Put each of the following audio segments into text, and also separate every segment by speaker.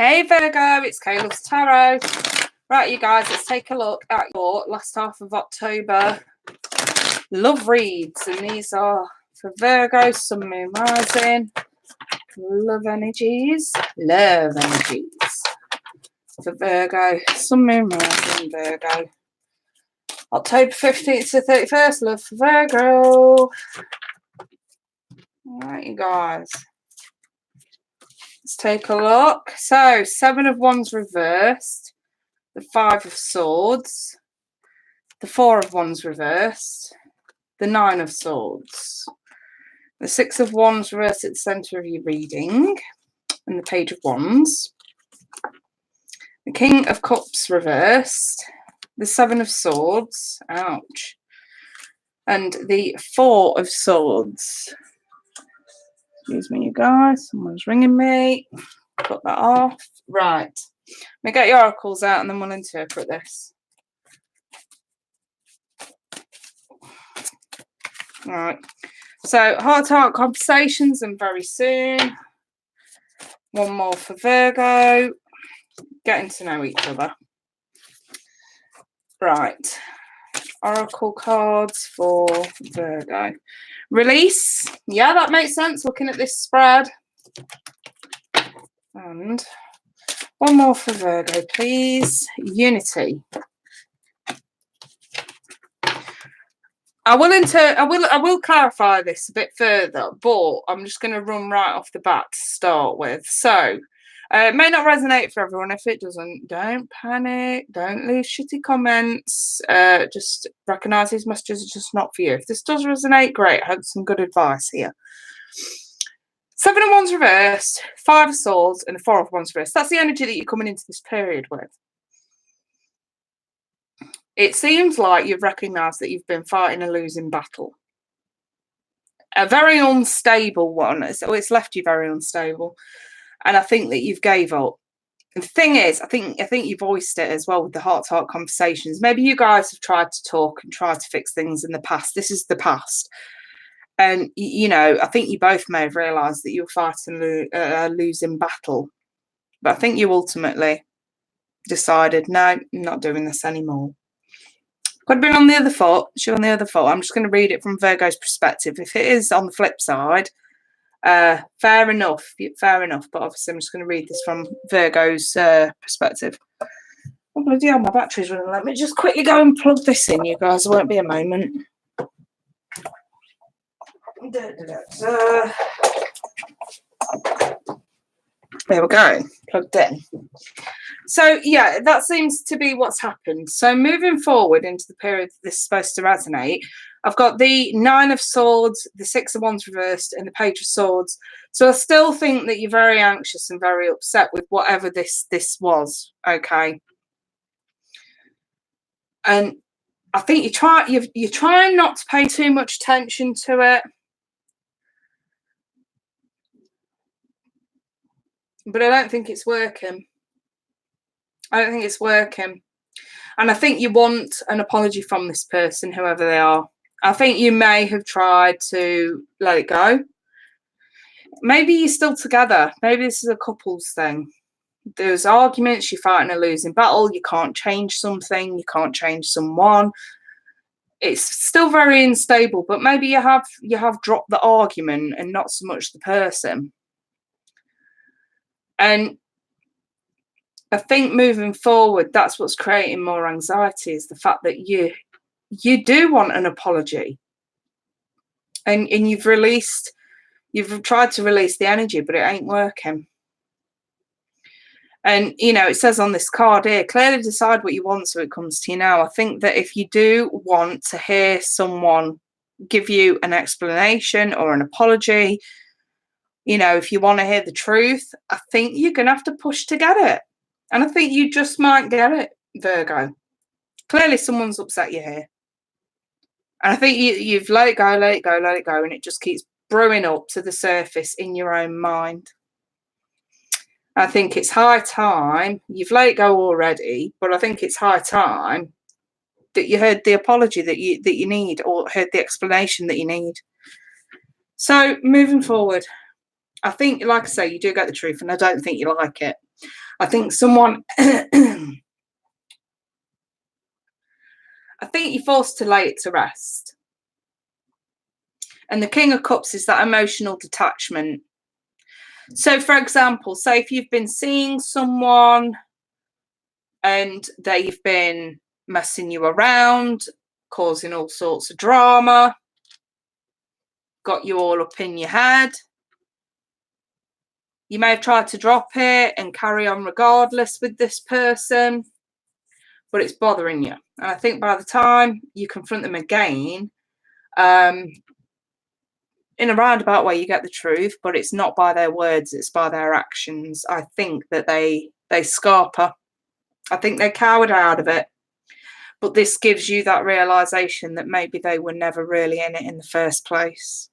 Speaker 1: Hey Virgo, it's Kayla's Tarot. Right, you guys, let's take a look at your last half of October love reads. And these are for Virgo, Sun, Moon, Rising, love energies. For Virgo, Sun, Moon, Rising, Virgo. October 15th to 31st, love for Virgo. Alright, you guys. Let's take a look. So, 7 of Wands reversed. The 5 of Swords. The 4 of Wands reversed. The 9 of Swords. The 6 of Wands reversed at the centre of your reading. And the Page of Wands. The King of Cups reversed. The 7 of Swords. Ouch. And the 4 of Swords. Excuse me, you guys. Someone's ringing me. Put that off. Right. Let me get your oracles out and then we'll interpret this. Right. So, heart-to-heart conversations and very soon. One more for Virgo. Getting to know each other. Right. Oracle cards for Virgo. Release. Yeah, that makes sense looking at this spread. And one more for Virgo, please. Unity. I will clarify this a bit further, but I'm just going to run right off the bat to start with. So, it may not resonate for everyone. If it doesn't, don't panic. Don't leave shitty comments. Just recognise these messages are just not for you. If this does resonate, great. I hope some good advice here. 7 of Wands reversed, 5 of Swords, and the 4 of Wands reversed. That's the energy that you're coming into this period with. It seems like you've recognised that you've been fighting a losing battle. A very unstable one. So it's left you very unstable. And I think that you've gave up. And the thing is, I think you voiced it as well with the heart-to-heart conversations. Maybe you guys have tried to talk and tried to fix things in the past. This is the past. And, you know, I think you both may have realised that you were fighting a losing battle. But I think you ultimately decided, no, I'm not doing this anymore. Could have been on the other foot. She's on the other foot. I'm just going to read it from Virgo's perspective. If it is on the flip side, fair enough. But obviously I'm just going to read this from Virgo's perspective. Oh, bloody hell, my battery's running. Let me just quickly go and plug this in, you guys. It won't be a moment. There we go, plugged in. So yeah, that seems to be what's happened. So moving forward into the period this is supposed to resonate, I've got the 9 of Swords, the 6 of Wands reversed, and the Page of Swords. So I still think that you're very anxious and very upset with whatever this was. Okay, and I think you're trying not to pay too much attention to it. But I don't think it's working. And I think you want an apology from this person, whoever they are. I think you may have tried to let it go. Maybe you're still together. Maybe this is a couples thing. There's arguments, you're fighting a losing battle, you can't change something, you can't change someone. It's still very unstable, but maybe you have dropped the argument and not so much the person. And I think moving forward, that's what's creating more anxiety, is the fact that you do want an apology. And you've tried to release the energy, but it ain't working. And, you know, it says on this card here, clearly decide what you want so it comes to you now. I think that if you do want to hear someone give you an explanation or an apology, you know, if you want to hear the truth, I think you're going to have to push to get it. And I think you just might get it, Virgo. Clearly someone's upset you here. And I think you've let it go, and it just keeps brewing up to the surface in your own mind. I think it's high time. You've let it go already, but I think it's high time that you heard the apology that you need, or heard the explanation that you need. So moving forward, I think, like I say, you do get the truth, and I don't think you like it. I think someone, I think you're forced to lay it to rest. And the King of Cups is that emotional detachment. So, for example, say if you've been seeing someone and they've been messing you around, causing all sorts of drama, got you all up in your head, you may have tried to drop it and carry on regardless with this person, but it's bothering you. And I think by the time you confront them again, in a roundabout way, you get the truth, but it's not by their words, it's by their actions. I think that they scarper. I think they cowered out of it. But this gives you that realization that maybe they were never really in it in the first place.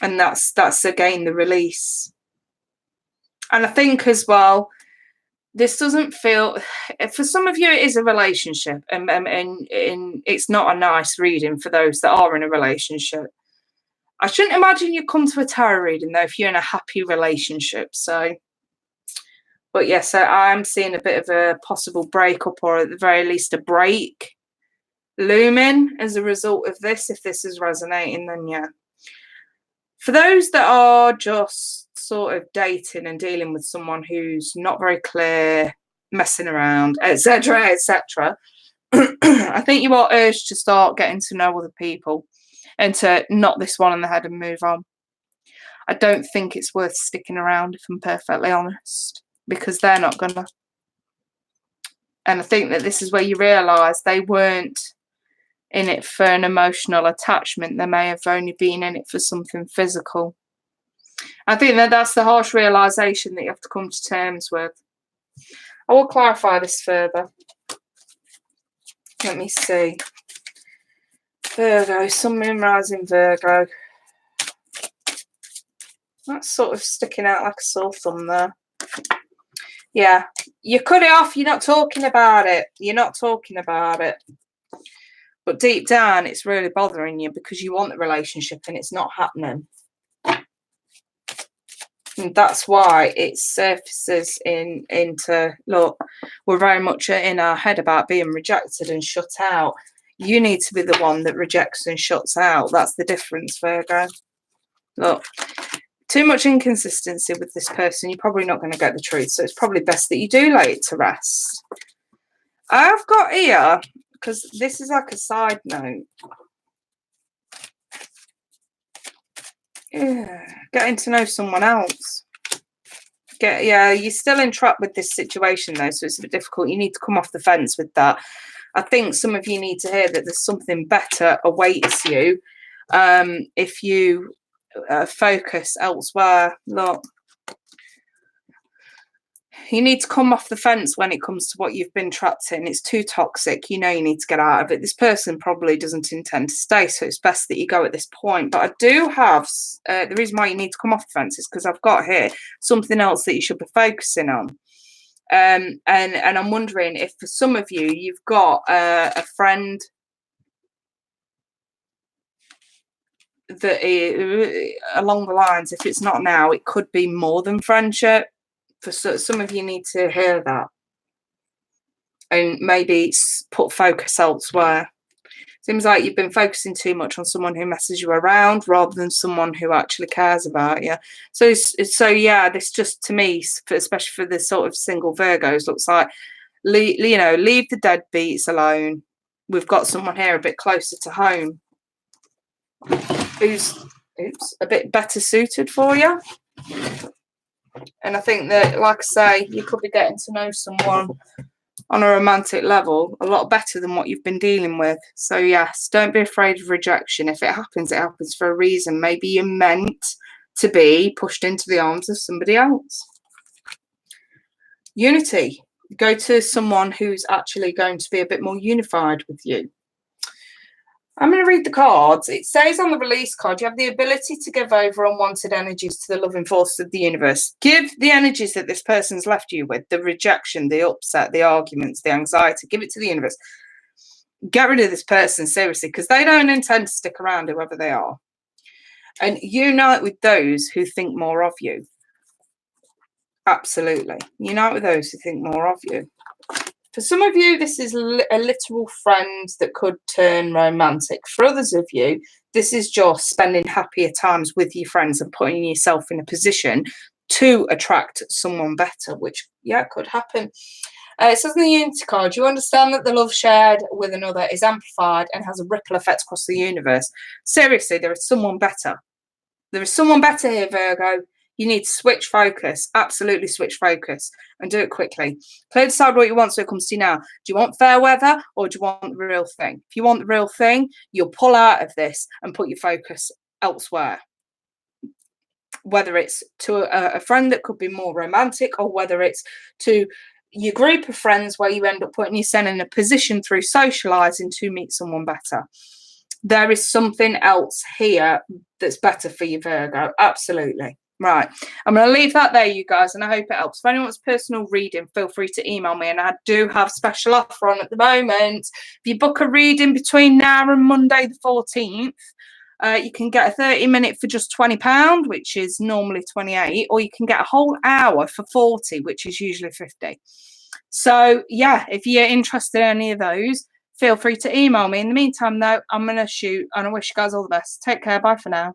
Speaker 1: And that's again the release. And I think as well, this doesn't feel, for some of you it is a relationship, and it's not a nice reading for those that are in a relationship. I shouldn't imagine you come to a tarot reading though if you're in a happy relationship. So, but yes, so I'm seeing a bit of a possible breakup, or at the very least a break looming as a result of this. If this is resonating, then yeah. For those that are just sort of dating and dealing with someone who's not very clear, messing around, etc., etc., I think you are urged to start getting to know other people and to knock this one on the head and move on. I don't think it's worth sticking around, if I'm perfectly honest, because they're not gonna. And I think that this is where you realise they weren't in it for an emotional attachment. They may have only been in it for something physical. I think that that's the harsh realisation that you have to come to terms with. I will clarify this further. Let me see. Virgo, Sun, Moon, Rising, Virgo. That's sort of sticking out like a sore thumb there. Yeah, you cut it off. You're not talking about it. You're not talking about it. But deep down, it's really bothering you because you want the relationship and it's not happening. And that's why it surfaces into, look, we're very much in our head about being rejected and shut out. You need to be the one that rejects and shuts out. That's the difference, Virgo. Look, too much inconsistency with this person. You're probably not going to get the truth. So it's probably best that you do lay it to rest. I've got here, because this is like a side note. Yeah, getting to know someone else. Yeah, you're still entrapped with this situation though, so it's a bit difficult. You need to come off the fence with that. I think some of you need to hear that there's something better awaits you if you focus elsewhere. Look, you need to come off the fence when it comes to what you've been trapped in. It's too toxic. You know you need to get out of it. This person probably doesn't intend to stay, so it's best that you go at this point. But I do have, the reason why you need to come off the fence is because I've got here something else that you should be focusing on. And I'm wondering if for some of you, you've got a friend that along the lines, if it's not now, it could be more than friendship. For some of you need to hear that and maybe put focus elsewhere. Seems like you've been focusing too much on someone who messes you around rather than someone who actually cares about you. So yeah, this just to me, especially for the sort of single Virgos, looks like, leave the deadbeats alone. We've got someone here a bit closer to home who's a bit better suited for you. And I think that, like I say, you could be getting to know someone on a romantic level a lot better than what you've been dealing with. So yes, don't be afraid of rejection. If it happens for a reason. Maybe you're meant to be pushed into the arms of somebody else. Unity. Go to someone who's actually going to be a bit more unified with you. I'm going to read the cards. It says on the release card, you have the ability to give over unwanted energies to the loving force of the universe. Give the energies that this person's left you with, the rejection, the upset, the arguments, the anxiety, give it to the universe. Get rid of this person, seriously, because they don't intend to stick around, whoever they are. And unite with those who think more of you. Absolutely. Unite with those who think more of you. For some of you, this is a literal friend that could turn romantic. For others of you, this is just spending happier times with your friends and putting yourself in a position to attract someone better, which, yeah, could happen. It says in the Unity card, you understand that the love shared with another is amplified and has a ripple effect across the universe. Seriously, there is someone better. There is someone better here, Virgo. You need to switch focus. Absolutely switch focus and do it quickly. Clearly decide what you want so it comes to you now. Do you want fair weather or do you want the real thing? If you want the real thing, you'll pull out of this and put your focus elsewhere. Whether it's to a friend that could be more romantic or whether it's to your group of friends where you end up putting yourself in a position through socializing to meet someone better. There is something else here that's better for you, Virgo. Absolutely. Right. I'm going to leave that there, you guys, and I hope it helps. If anyone wants personal reading, feel free to email me, and I do have special offer on at the moment. If you book a reading between now and Monday the 14th, you can get a 30-minute for just £20, which is normally 28, or you can get a whole hour for 40, which is usually 50. So, yeah, if you're interested in any of those, feel free to email me. In the meantime, though, I'm going to shoot, and I wish you guys all the best. Take care. Bye for now.